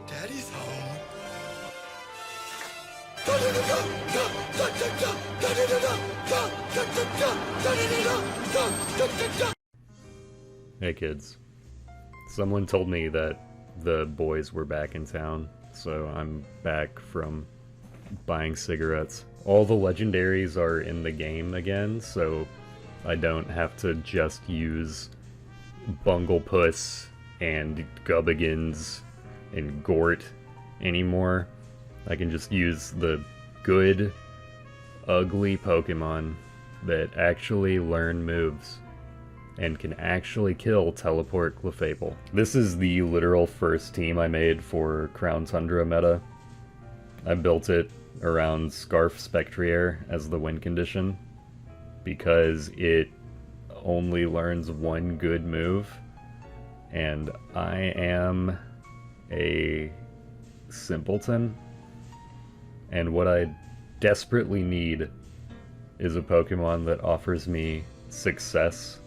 Daddy's home. Hey kids, someone told me that the boys were back in town, so I'm back from buying cigarettes. All the legendaries are in the game again, so I don't have to just use Bunglepuss and Gubbigans and Gort anymore. I can just use the good, ugly Pokemon that actually learn moves and can actually kill Teleport Clefable. This is the literal first team I made for Crown Tundra meta. I built it around Scarf Spectrier as the win condition because it only learns one good move, and I am a simpleton, and what I desperately need is a Pokemon that offers me success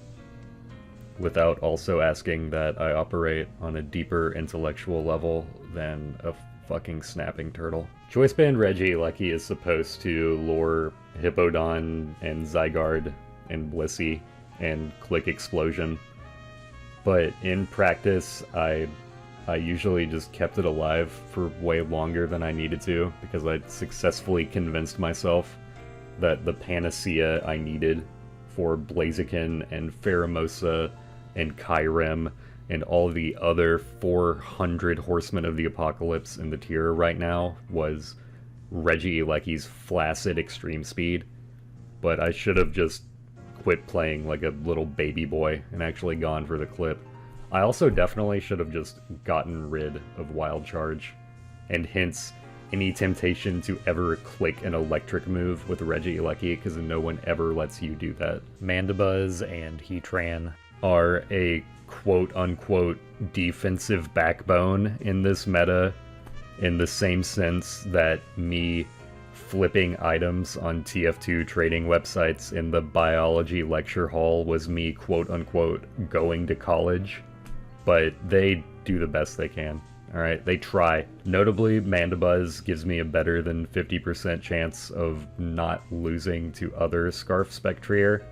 without also asking that I operate on a deeper intellectual level than a fucking snapping turtle. Choice Band Regieleki is supposed to lure Hippowdon and Zygarde and Blissey and Click Explosion, but in practice I usually just kept it alive for way longer than I needed to because I successfully convinced myself that the panacea I needed for Blaziken and Pheromosa and Kyurem and all the other 400 Horsemen of the Apocalypse in the tier right now was Regieleki's flaccid extreme speed, but I should have just quit playing like a little baby boy and actually gone for the clip. I also definitely should have just gotten rid of Wild Charge, and hence any temptation to ever click an electric move with Regieleki, because no one ever lets you do that. Mandibuzz and Heatran are a quote-unquote defensive backbone in this meta, in the same sense that me flipping items on TF2 trading websites in the biology lecture hall was me quote-unquote going to college. But they do the best they can. Alright, they try. Notably, Mandibuzz gives me a better than 50% chance of not losing to other Scarf Spectrier,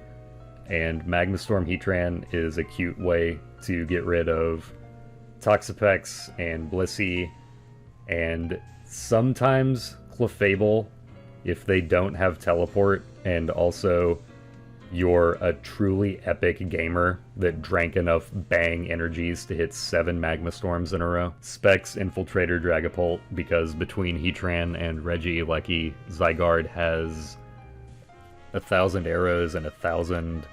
and Magma Storm Heatran is a cute way to get rid of Toxapex and Blissey, and sometimes Clefable if they don't have Teleport, and also you're a truly epic gamer that drank enough bang energies to hit 7 Magma Storms in a row. Specs Infiltrator Dragapult, because between Heatran and Regieleki, Zygarde has 1,000 arrows and 1,000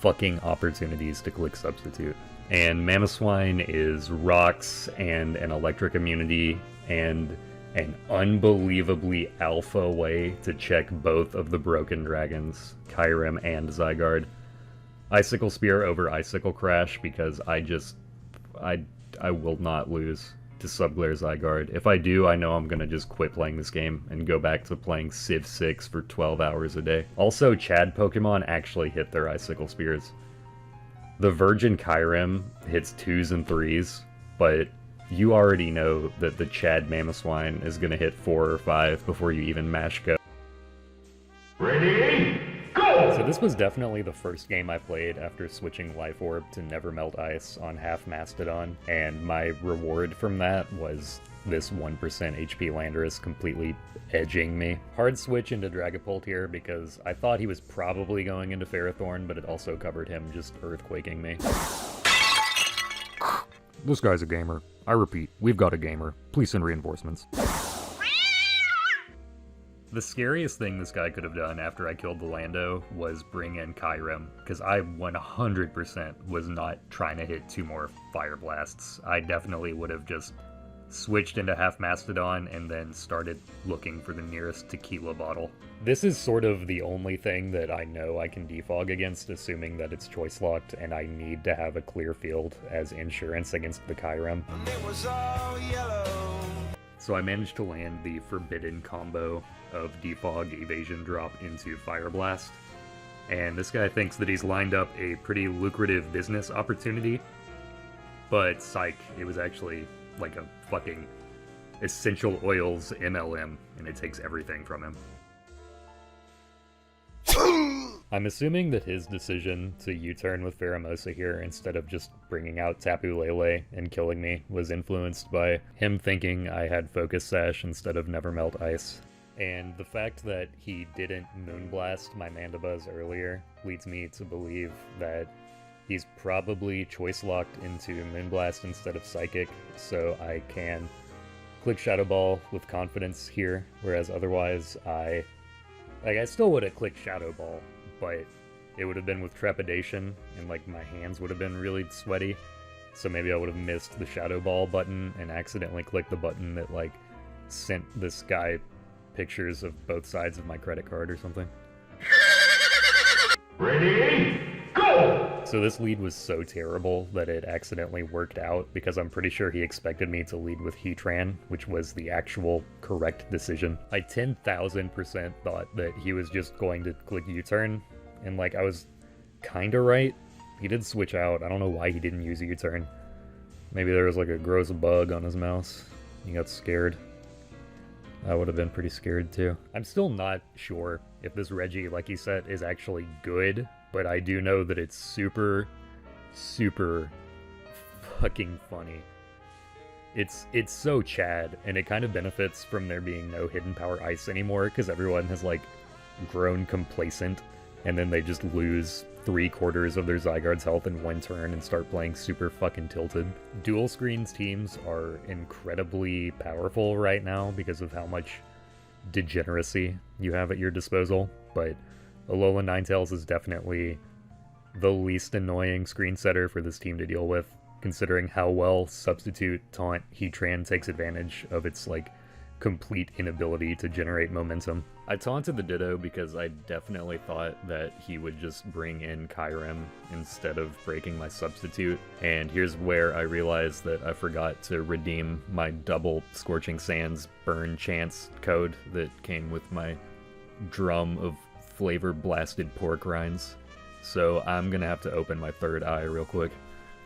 fucking opportunities to click Substitute. And Mamoswine is rocks and an electric immunity and an unbelievably alpha way to check both of the broken dragons, Kyurem and Zygarde. Icicle Spear over Icicle Crash because I will not lose to Subglare Zygarde. If I do, I know I'm gonna just quit playing this game and go back to playing Civ 6 for 12 hours a day. Also, Chad Pokemon actually hit their Icicle Spears. The Virgin Kyurem hits 2s and 3s, but you already know that the Chad Mamoswine is going to hit 4 or 5 before you even mash go. Ready, go! So this was definitely the first game I played after switching Life Orb to Never Melt Ice on half Mastodon, and my reward from that was this 1% HP Landorus completely edging me. Hard switch into Dragapult here because I thought he was probably going into Ferrothorn, but it also covered him just earthquaking me. This guy's a gamer. I repeat, we've got a gamer. Please send reinforcements. The scariest thing this guy could have done after I killed the Lando was bring in Kyurem, because I 100% was not trying to hit 2 more Fire Blasts. I definitely would have just switched into half Mastodon, and then started looking for the nearest tequila bottle. This is sort of the only thing that I know I can defog against, assuming that it's choice locked, and I need to have a clear field as insurance against the Kyurem. So I managed to land the forbidden combo of defog, evasion drop into Fire Blast, and this guy thinks that he's lined up a pretty lucrative business opportunity, but psych, it was actually like a fucking essential oils MLM, and it takes everything from him. I'm assuming that his decision to U-turn with Pheromosa here instead of just bringing out Tapu Lele and killing me was influenced by him thinking I had Focus Sash instead of Nevermelt Ice. And the fact that he didn't Moonblast my Mandibuzz earlier leads me to believe that he's probably choice locked into Moonblast instead of Psychic, so I can click Shadow Ball with confidence here, whereas otherwise I still would have clicked Shadow Ball, but it would have been with trepidation, and like my hands would have been really sweaty, so maybe I would have missed the Shadow Ball button and accidentally clicked the button that like sent this guy pictures of both sides of my credit card or something. Ready, go! So this lead was so terrible that it accidentally worked out, because I'm pretty sure he expected me to lead with Heatran, which was the actual correct decision. I 10,000% thought that he was just going to click U-turn, and like I was kinda right. He did switch out. I don't know why he didn't use a U-turn. Maybe there was like a gross bug on his mouse. He got scared. I would have been pretty scared too. I'm still not sure if this Regieleki set is actually good, but I do know that it's super, super fucking funny. It's so Chad, and it kind of benefits from there being no hidden power ice anymore, because everyone has like grown complacent, and then they just lose 3/4 of their Zygarde's health in one turn and start playing super fucking tilted. Dual screens teams are incredibly powerful right now because of how much degeneracy you have at your disposal, but Alolan Ninetales is definitely the least annoying screen setter for this team to deal with, considering how well Substitute Taunt Heatran takes advantage of its like complete inability to generate momentum. I taunted the Ditto because I definitely thought that he would just bring in Kyurem instead of breaking my Substitute, and here's where I realized that I forgot to redeem my double Scorching Sands burn chance code that came with my drum of flavor blasted pork rinds. So I'm gonna have to open my third eye real quick.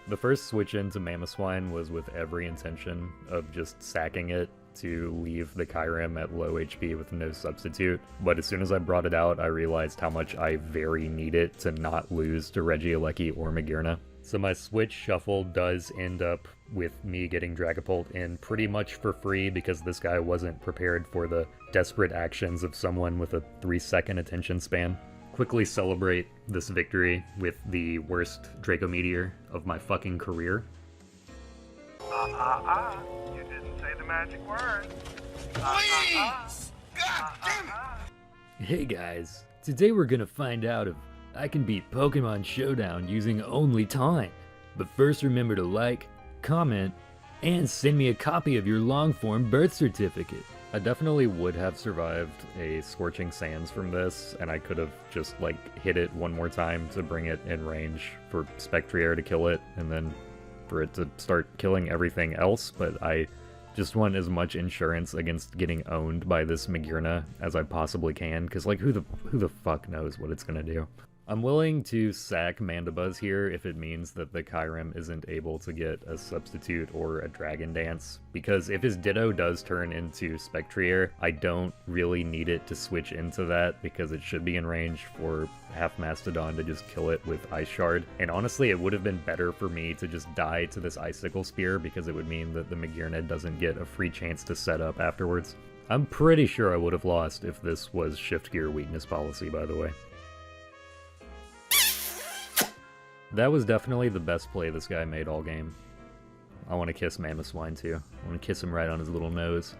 The first switch into Mamoswine was with every intention of just sacking it to leave the Kyurem at low HP with no substitute, but as soon as I brought it out, I realized how much I very need it to not lose to Regieleki or Magearna. So my switch shuffle does end up with me getting Dragapult in pretty much for free, because this guy wasn't prepared for the desperate actions of someone with a 3-second attention span. Quickly celebrate this victory with the worst Draco Meteor of my fucking career. You didn't say the magic word. Please! God damn it! Hey guys, today we're gonna find out if I can beat Pokemon Showdown using only Taunt. But first remember to like, comment, and send me a copy of your long-form birth certificate. I definitely would have survived a Scorching Sands from this, and I could have just like hit it one more time to bring it in range for Spectrier to kill it, and then for it to start killing everything else, but I just want as much insurance against getting owned by this Magearna as I possibly can, because like who the fuck knows what it's gonna do. I'm willing to sack Mandibuzz here if it means that the Kyurem isn't able to get a substitute or a Dragon Dance, because if his Ditto does turn into Spectrier, I don't really need it to switch into that, because it should be in range for half Mastodon to just kill it with Ice Shard. And honestly, it would have been better for me to just die to this Icicle Spear, because it would mean that the Magearna doesn't get a free chance to set up afterwards. I'm pretty sure I would have lost if this was Shift Gear weakness policy, by the way. That was definitely the best play this guy made all game. I want to kiss Mamoswine too. I want to kiss him right on his little nose.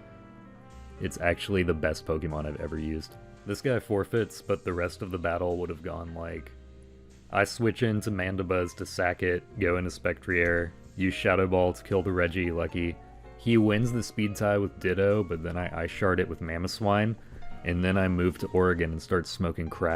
It's actually the best Pokemon I've ever used. This guy forfeits, but the rest of the battle would have gone like, I switch into Mandibuzz to sack it, go into Spectrier, use Shadow Ball to kill the Regieleki, he wins the speed tie with Ditto, but then I shard it with Mamoswine, and then I move to Oregon and start smoking crack